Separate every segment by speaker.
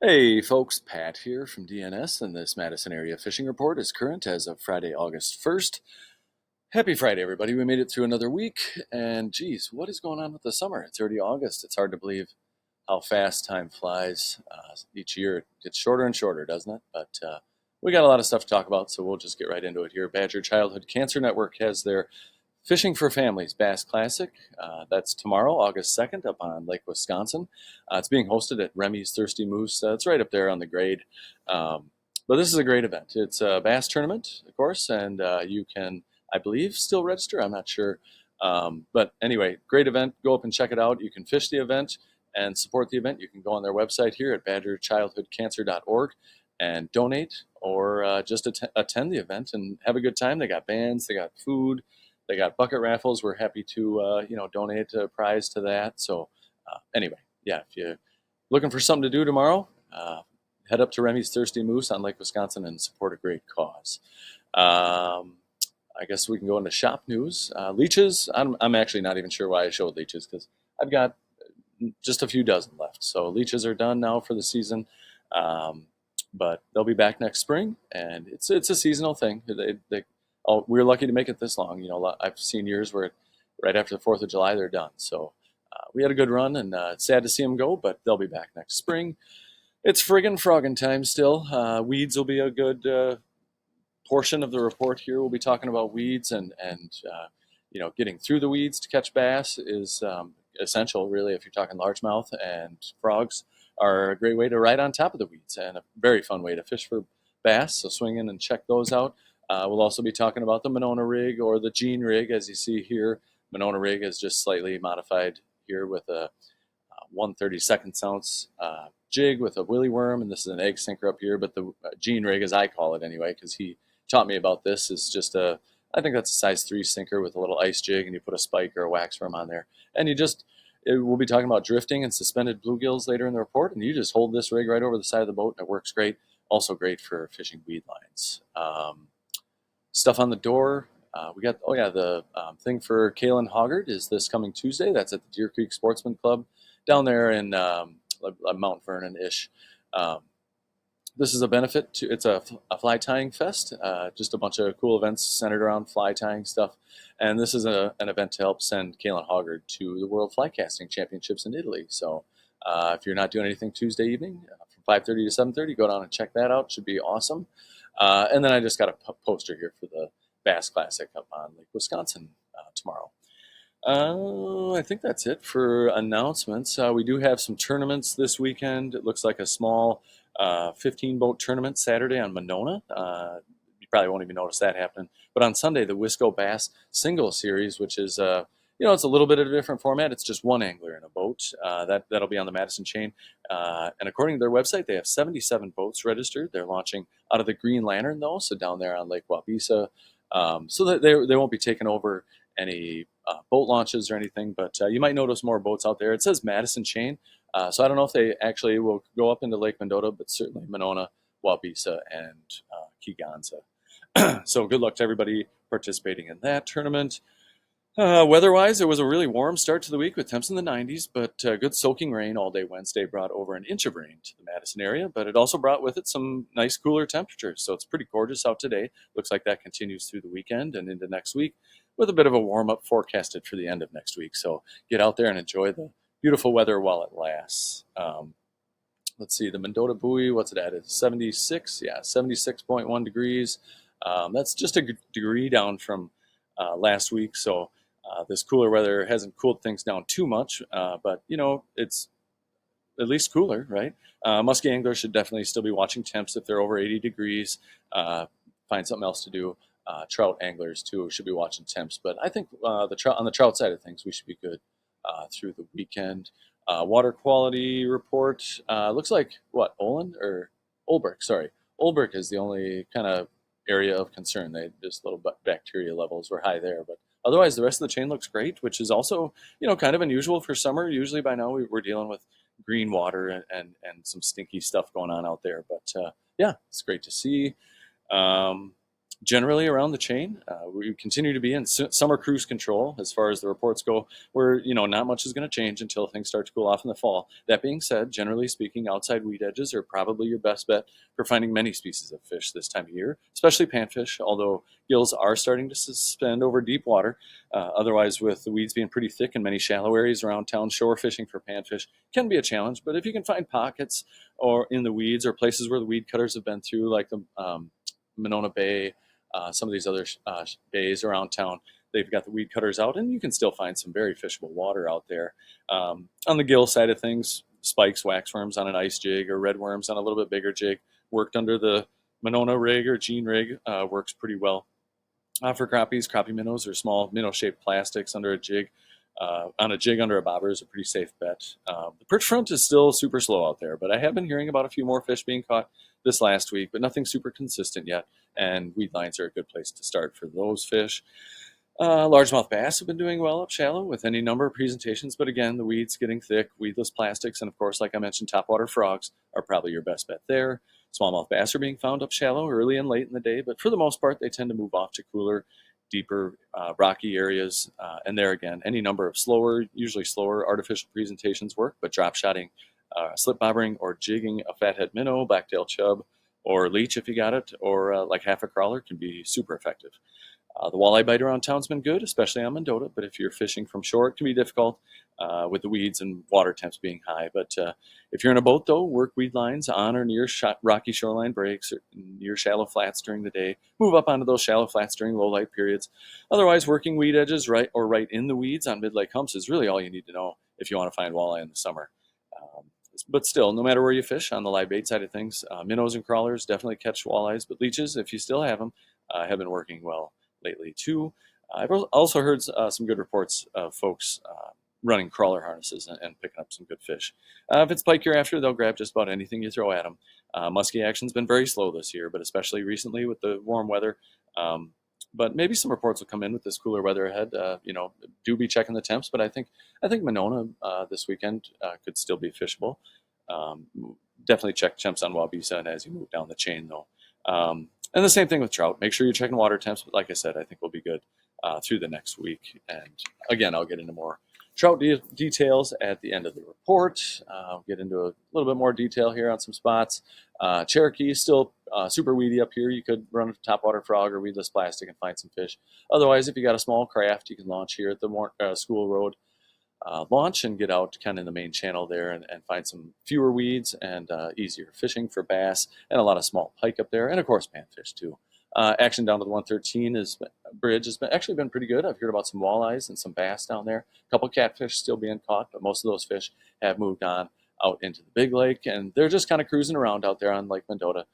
Speaker 1: Hey folks, Pat here from DNS, and this Madison area fishing report is current as of Friday, August 1st. Happy Friday, everybody. We made it through another week, and geez, what is going on with the summer? It's already August. It's hard to believe how fast time flies. Each year it gets shorter and shorter, doesn't it? But we got a lot of stuff to talk about, so we'll just get right into it here. Badger Childhood Cancer Network has their Fishing for Families Bass Classic. That's tomorrow, August 2nd, up on Lake Wisconsin. It's being hosted at Remy's Thirsty Moose. It's right up there on the grade. But this is a great event. It's a bass tournament, of course, and you can, I believe, still register. I'm not sure. But anyway, great event. Go up and check it out. You can fish the event and support the event. You can go on their website here at badgerchildhoodcancer.org and donate or just attend the event and have a good time. They got bands, they got food, they got bucket raffles. We're happy to donate a prize to that. So anyway, yeah, if you're looking for something to do tomorrow, head up to Remy's Thirsty Moose on Lake Wisconsin and support a great cause. I guess we can go into shop news. Leeches, I'm actually not even sure why I showed leeches because I've got just a few dozen left. So leeches are done now for the season. But they'll be back next spring, and it's a seasonal thing. We're lucky to make it this long. I've seen years where right after the 4th of July they're done. So we had a good run, and it's sad to see them go, but they'll be back next spring. It's friggin' frogging time still. Weeds will be a good portion of the report here. We'll be talking about weeds and getting through the weeds to catch bass is essential, really, if you're talking largemouth, and frogs are a great way to ride on top of the weeds and a very fun way to fish for bass. So swing in and check those out. We'll also be talking about the Monona rig or the Gene rig, as you see here. Monona rig is just slightly modified here with a 1/32 ounce jig with a willy worm, and this is an egg sinker up here. But the Gene rig, as I call it anyway, because he taught me about this, is just I think that's a size 3 sinker with a little ice jig, and you put a spike or a wax worm on there, and we'll be talking about drifting and suspended bluegills later in the report, and you just hold this rig right over the side of the boat, and it works great. Also great for fishing weed lines. Stuff on the door. We got, the thing for Kalen Hoggard is this coming Tuesday. That's at the Deer Creek Sportsman Club down there in Mount Vernon-ish. This is a benefit to, it's a fly tying fest, just a bunch of cool events centered around fly tying stuff. And this is an event to help send Kalen Hoggard to the World Fly Casting Championships in Italy. So if you're not doing anything Tuesday evening from 5:30 to 7:30, go down and check that out. Should be awesome. And then I just got a poster here for the Bass Classic up on Lake Wisconsin tomorrow. I think that's it for announcements. We do have some tournaments this weekend. It looks like a small 15-boat tournament Saturday on Monona. You probably won't even notice that happening. But on Sunday, the Wisco Bass Single Series, which is it's a little bit of a different format. It's just one angler in a boat. That'll be on the Madison chain. And according to their website, they have 77 boats registered. They're launching out of the Green Lantern, though, so down there on Lake Wabisa. So that they won't be taking over any boat launches or anything, but you might notice more boats out there. It says Madison chain, so I don't know if they actually will go up into Lake Mendota, but certainly Monona, Wabisa, and Keeganza. So good luck to everybody participating in that tournament. Weather-wise, it was a really warm start to the week with temps in the 90s, but good soaking rain all day Wednesday brought over an inch of rain to the Madison area, but it also brought with it some nice cooler temperatures, so it's pretty gorgeous out today. Looks like that continues through the weekend and into next week with a bit of a warm-up forecasted for the end of next week, so get out there and enjoy the beautiful weather while it lasts. Let's see, the Mendota buoy, what's it at? It's 76, yeah, 76.1 degrees. That's just a degree down from last week, so this cooler weather hasn't cooled things down too much, but it's at least cooler, right? Muskie anglers should definitely still be watching temps if they're over 80 degrees. Find something else to do. Trout anglers too should be watching temps, but I think on the trout side of things, we should be good through the weekend. Water quality report looks like Olbrich. Sorry, Olbrich is the only kind of area of concern. Just little bacteria levels were high there, but otherwise the rest of the chain looks great, which is also kind of unusual for summer. Usually by now we're dealing with green water and some stinky stuff going on out there, but yeah, it's great to see. generally around the chain, we continue to be in summer cruise control as far as the reports go, where not much is going to change until things start to cool off in the fall. That being said, generally speaking, outside weed edges are probably your best bet for finding many species of fish this time of year, especially panfish, although gills are starting to suspend over deep water. Otherwise, with the weeds being pretty thick in many shallow areas around town, shore fishing for panfish can be a challenge. But if you can find pockets or in the weeds or places where the weed cutters have been through, like the Monona Bay, some of these other bays around town, they've got the weed cutters out, and you can still find some very fishable water out there. On the gill side of things, spikes, waxworms on an ice jig, or red worms on a little bit bigger jig, worked under the Monona rig or Gene rig, works pretty well. For crappies, crappie minnows or small minnow-shaped plastics under a jig. On a jig under a bobber is a pretty safe bet. The perch front is still super slow out there, but I have been hearing about a few more fish being caught this last week, but nothing super consistent yet. And weed lines are a good place to start for those fish. Largemouth bass have been doing well up shallow with any number of presentations, but again, the weeds getting thick, weedless plastics, and of course, like I mentioned, topwater frogs are probably your best bet there. Smallmouth bass are being found up shallow early and late in the day, but for the most part, they tend to move off to cooler, deeper, rocky areas. And there again, any number of usually slower artificial presentations work, but drop shotting, slip bobbering, or jigging a fathead minnow, blacktail chub, or leech if you got it, or like half a crawler can be super effective. The walleye bite around town's been good, especially on Mendota, but if you're fishing from shore, it can be difficult with the weeds and water temps being high. But if you're in a boat, though, work weed lines on or near rocky shoreline breaks or near shallow flats during the day. Move up onto those shallow flats during low light periods. Otherwise, working weed edges right in the weeds on midlake humps is really all you need to know if you want to find walleye in the summer. But still, no matter where you fish on the live bait side of things, minnows and crawlers definitely catch walleyes, but leeches, if you still have them, have been working well lately too. I've also heard some good reports of folks running crawler harnesses and picking up some good fish. If it's pike you're after, they'll grab just about anything you throw at them. Muskie action's been very slow this year, but especially recently with the warm weather. But maybe some reports will come in with this cooler weather ahead. Do be checking the temps, but I think Monona this weekend could still be fishable. Um, Definitely check temps on Wabisa and as you move down the chain, though. And the same thing with trout. Make sure you're checking water temps. But like I said, I think we'll be good through the next week. And again, I'll get into more trout details at the end of the report. I'll get into a little bit more detail here on some spots. Cherokee is still super weedy up here. You could run a topwater frog or weedless plastic and find some fish. Otherwise, if you got a small craft, you can launch here at the School Road launch and get out kind of in the main channel there and find some fewer weeds and easier fishing for bass and a lot of small pike up there, and of course panfish too. Action down to the 113 bridge has actually been pretty good. I've heard about some walleyes and some bass down there. A couple catfish still being caught, but most of those fish have moved on out into the big lake, and they're just kind of cruising around out there on Lake Mendota,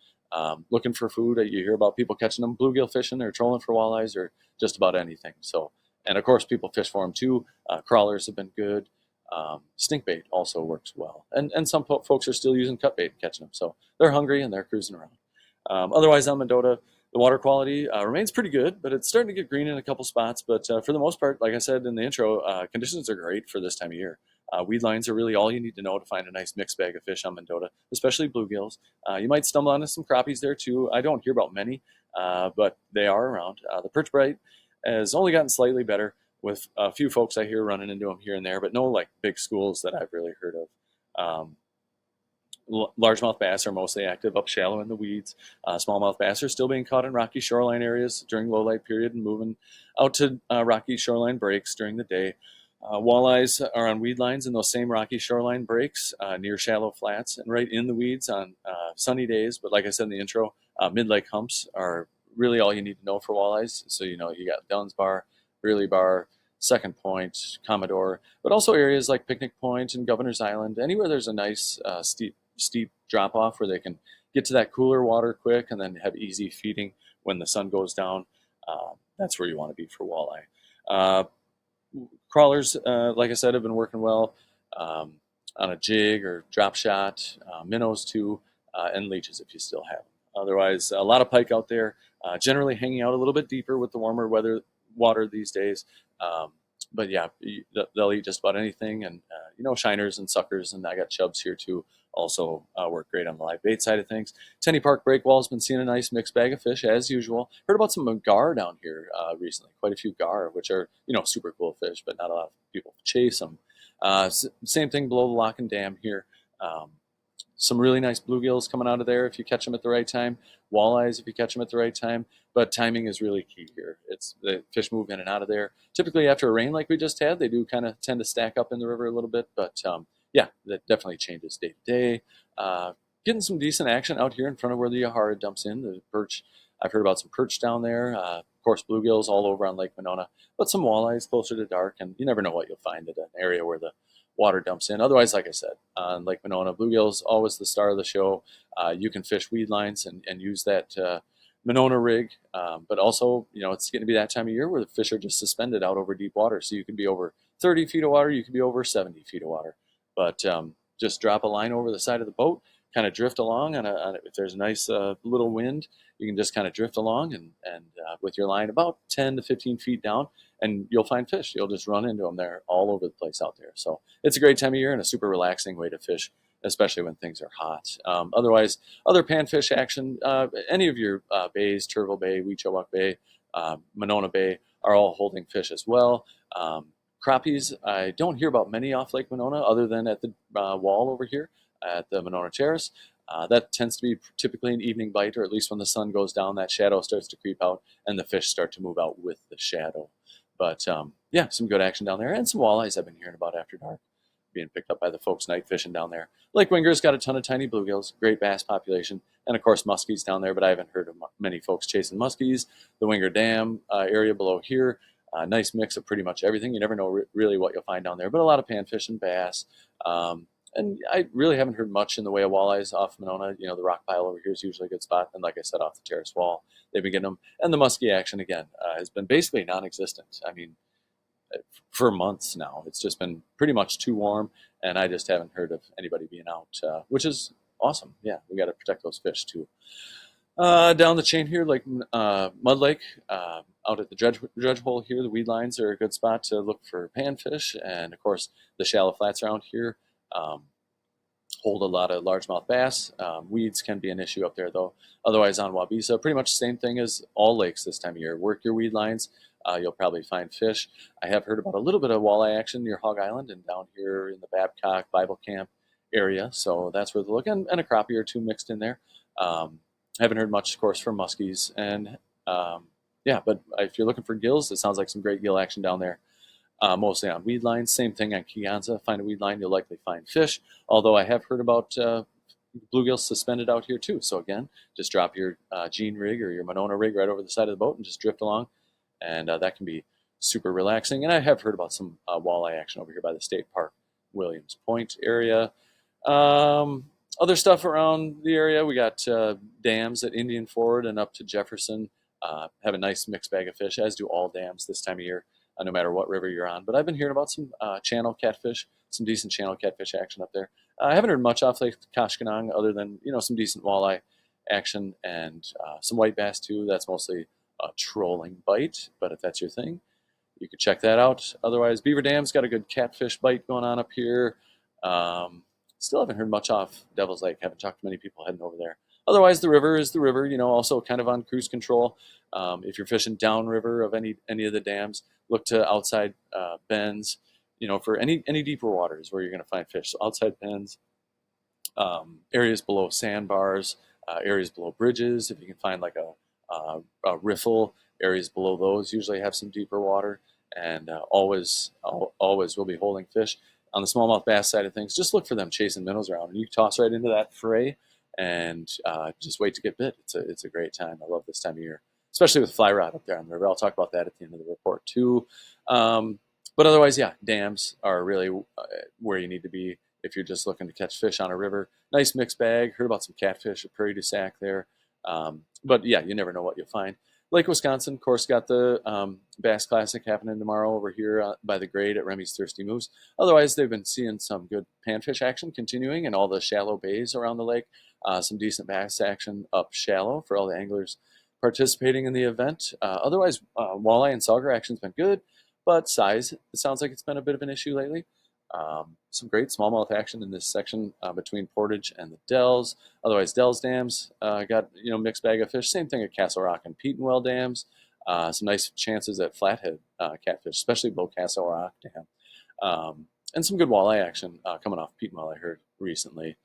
Speaker 1: looking for food. You hear about people catching them bluegill fishing or trolling for walleyes or just about anything. So, and of course, people fish for them too. Crawlers have been good. Stink bait also works well, and some folks are still using cut bait and catching them. So they're hungry and they're cruising around. Otherwise, on Mendota, the water quality remains pretty good, but it's starting to get green in a couple spots. But for the most part, like I said in the intro, conditions are great for this time of year. Weed lines are really all you need to know to find a nice mixed bag of fish on Mendota, especially bluegills. You might stumble onto some crappies there too. I don't hear about many, but they are around. The perch bright has only gotten slightly better with a few folks I hear running into them here and there, but no like big schools that I've really heard of. Largemouth bass are mostly active up shallow in the weeds. Smallmouth bass are still being caught in rocky shoreline areas during low light period and moving out to rocky shoreline breaks during the day. Walleyes are on weed lines in those same rocky shoreline breaks near shallow flats and right in the weeds on sunny days. But like I said in the intro, mid-lake humps are really all you need to know for walleyes. So, you got Dunn's Bar, Brearley Bar, Second Point, Commodore, but also areas like Picnic Point and Governor's Island, anywhere there's a nice steep drop off where they can get to that cooler water quick and then have easy feeding when the sun goes down. That's where you want to be for walleye. Crawlers, like I said, have been working well on a jig or drop shot, minnows too, and leeches if you still have them. Otherwise, a lot of pike out there, generally hanging out a little bit deeper with the warmer water these days. But yeah, they'll eat just about anything, and shiners and suckers, and I got chubs here too, also work great on the live bait side of things. Tenney Park breakwall's been seeing a nice mixed bag of fish as usual. Heard about some gar down here recently, quite a few gar, which are super cool fish, but not a lot of people chase them. Same thing below the lock and dam here. Um, some really nice bluegills coming out of there if you catch them at the right time. Walleyes if you catch them at the right time. But timing is really key here. It's the fish move in and out of there. Typically after a rain like we just had, they do kind of tend to stack up in the river a little bit. But yeah, that definitely changes day to day. Getting some decent action out here in front of where the Yahara dumps in. The perch, I've heard about some perch down there. Of course, bluegills all over on Lake Monona, but some walleyes closer to dark. And you never know what you'll find at an area where the water dumps in. Otherwise, like I said, on Lake Monona, bluegills always the star of the show. You can fish weed lines and use that Monona rig, but also, it's going to be that time of year where the fish are just suspended out over deep water. So you can be over 30 feet of water, you can be over 70 feet of water. But just drop a line over the side of the boat, kind of drift along if there's a nice little wind, you can just kind of drift along and with your line about 10 to 15 feet down, and you'll find fish. You'll just run into them. They're all over the place out there. So it's a great time of year and a super relaxing way to fish, especially when things are hot. Otherwise, other panfish action, any of your bays, Turtle Bay, Weechawak Bay, Monona Bay, are all holding fish as well. Crappies, I don't hear about many off Lake Monona other than at the wall over here at the Monona Terrace. That tends to be typically an evening bite, or at least when the sun goes down, that shadow starts to creep out and the fish start to move out with the shadow. But yeah, some good action down there, and some walleyes I've been hearing about after dark being picked up by the folks night fishing down there. Lake Winger's got a ton of tiny bluegills, great bass population, and of course muskies down there, but I haven't heard of many folks chasing muskies. The Winger Dam area below here, nice mix of pretty much everything. You never know really what you'll find down there, but a lot of panfish and bass. And I really haven't heard much in the way of walleyes off Monona. The rock pile over here is usually a good spot. And like I said, off the terrace wall, they've been getting them. And the muskie action, again, has been basically non-existent. I mean, for months now. It's just been pretty much too warm, and I just haven't heard of anybody being out, which is awesome. Yeah, we got to protect those fish too. Down the chain here, like Mud Lake, out at the dredge hole here, the weed lines are a good spot to look for panfish, and of course the shallow flats around here hold a lot of largemouth bass. Weeds can be an issue up there though. Otherwise on Wabisa, pretty much the same thing as all lakes this time of year. Work your weed lines. You'll probably find fish. I have heard about a little bit of walleye action near Hog Island and down here in the Babcock Bible Camp area. So that's where the look, and a crappie or two mixed in there. Haven't heard much, of course, from muskies. And yeah, but if you're looking for gills, it sounds like some great gill action down there. Mostly on weed lines. Same thing on Keonsa. Find a weed line, you'll likely find fish. Although I have heard about bluegills suspended out here too. So again, just drop your Gene rig or your Monona rig right over the side of the boat and just drift along. And that can be super relaxing. And I have heard about some walleye action over here by the State Park, Williams Point area. Other stuff around the area, we got dams at Indian Ford and up to Jefferson. Have a nice mixed bag of fish, as do all dams this time of year, no matter what river you're on. But I've been hearing about some channel catfish, some decent channel catfish action up there. I haven't heard much off Lake Koshkonong other than some decent walleye action and some white bass too. That's mostly a trolling bite, but if that's your thing, you could check that out. Otherwise, Beaver Dam's got a good catfish bite going on up here. Still haven't heard much off Devil's Lake. Haven't talked to many people heading over there. Otherwise, the river is the river, also kind of on cruise control. If you're fishing downriver of any of the dams, look to outside bends, for any deeper waters where you're going to find fish. So outside bends, areas below sandbars, areas below bridges. If you can find like a riffle, areas below those usually have some deeper water, and always will be holding fish. On the smallmouth bass side of things, just look for them chasing minnows around, and you toss right into that fray and just wait to get bit. It's a great time. I love this time of year, especially with fly rod up there on the river. I'll talk about that at the end of the report too. But otherwise, yeah, dams are really where you need to be if you're just looking to catch fish on a river. Nice mixed bag. Heard about some catfish at Prairie du Sac there. But yeah, you never know what you'll find. Lake Wisconsin, of course, got the Bass Classic happening tomorrow over here by the grade at Remy's Thirsty Moose. Otherwise, they've been seeing some good panfish action continuing in all the shallow bays around the lake. Some decent bass action up shallow for all the anglers participating in the event. Otherwise, walleye and sauger action's been good, but size, it sounds like it's been a bit of an issue lately. Some great smallmouth action in this section between Portage and the Dells. Otherwise, Dells dams got mixed bag of fish. Same thing at Castle Rock and Petenwell dams. Some nice chances at flathead catfish, especially below Castle Rock Dam. And some good walleye action coming off Petenwell, I heard recently.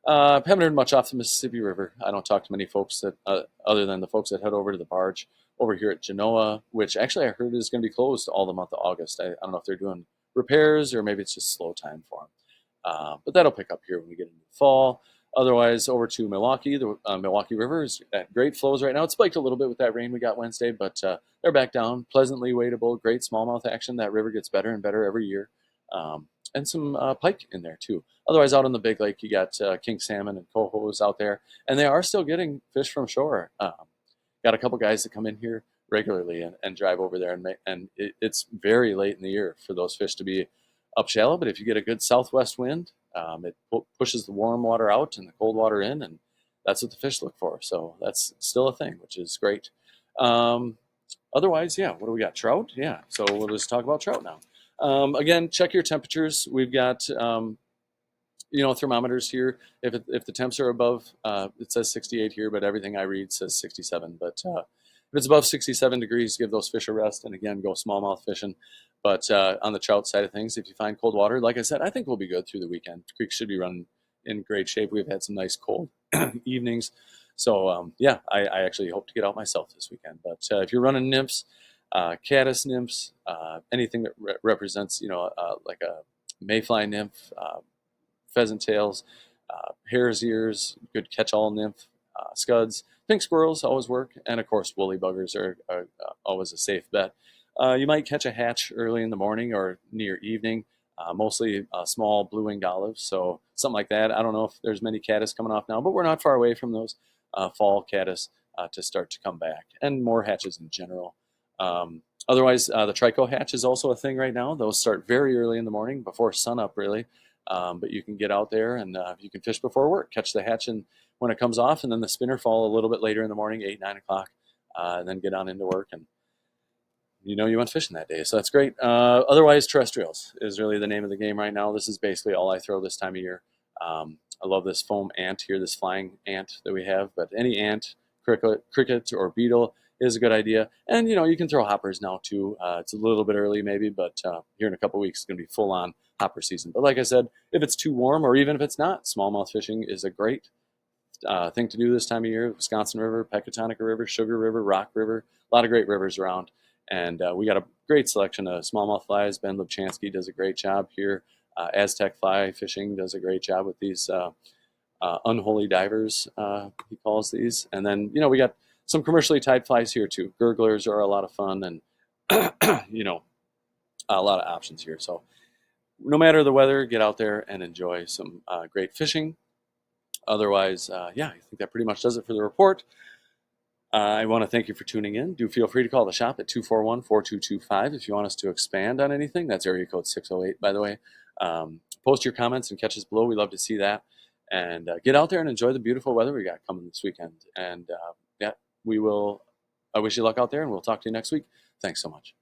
Speaker 1: Haven't heard much off the Mississippi River. I don't talk to many folks that, other than the folks that head over to the barge over here at Genoa, which actually I heard is going to be closed all the month of August. I don't know if they're doing repairs or maybe it's just slow time for them. But that'll pick up here when we get into the fall. Otherwise, over to Milwaukee. The Milwaukee River is at great flows right now. It spiked a little bit with that rain we got Wednesday, but they're back down, pleasantly wadeable, great smallmouth action. That river gets better and better every year. And some pike in there too. Otherwise, out on the Big Lake, you got king salmon and cohos out there, and they are still getting fish from shore. Got a couple guys that come in here regularly and drive over there, and it's very late in the year for those fish to be up shallow. But if you get a good southwest wind, it pushes the warm water out and the cold water in, and that's what the fish look for. So that's still a thing, which is great. Otherwise, yeah, what do we got? Trout? Yeah, so we'll just talk about trout now. Again, check your temperatures. We've got thermometers here. If the temps are above, it says 68 here, but everything I read says 67. But if it's above 67 degrees, give those fish a rest, and again, go smallmouth fishing. But on the trout side of things, if you find cold water, like I said, I think we'll be good through the weekend. The creek should be running in great shape. We've had some nice cold evenings. So, yeah, I actually hope to get out myself this weekend. But if you're running nymphs, caddis nymphs, anything that represents, like a mayfly nymph, pheasant tails, hare's ears, good catch-all nymph, scuds, pink squirrels always work, and of course woolly buggers are always a safe bet. You might catch a hatch early in the morning or near evening, mostly small blue-winged olives, so something like that. I don't know if there's many caddis coming off now, but we're not far away from those fall caddis to start to come back, and more hatches in general. Otherwise, the trico hatch is also a thing right now. Those start very early in the morning, before sunup really. But you can get out there and you can fish before work, catch the hatch when it comes off, and then the spinner fall a little bit later in the morning, 8, 9 o'clock, and then get on into work, and you went fishing that day. So that's great. Otherwise, terrestrials is really the name of the game right now. This is basically all I throw this time of year. I love this foam ant here, this flying ant that we have, but any ant, cricket or beetle is a good idea. And, you can throw hoppers now too. It's a little bit early maybe, but here in a couple weeks, it's going to be full on hopper season. But like I said, if it's too warm or even if it's not, smallmouth fishing is a great thing to do this time of year. Wisconsin River, Pecatonica River, Sugar River, Rock River, a lot of great rivers around. And we got a great selection of smallmouth flies. Ben Lubchansky does a great job here. Aztec Fly Fishing does a great job with these unholy divers, he calls these. And then, we got some commercially tied flies here too. Gurglers are a lot of fun, and, a lot of options here. So no matter the weather, get out there and enjoy some great fishing. Otherwise, yeah, I think that pretty much does it for the report. I want to thank you for tuning in. Do feel free to call the shop at 241-4225 if you want us to expand on anything. That's area code 608, by the way. Post your comments and catches below. We love to see that. And get out there and enjoy the beautiful weather we got coming this weekend. And yeah, I wish you luck out there, and we'll talk to you next week. Thanks so much.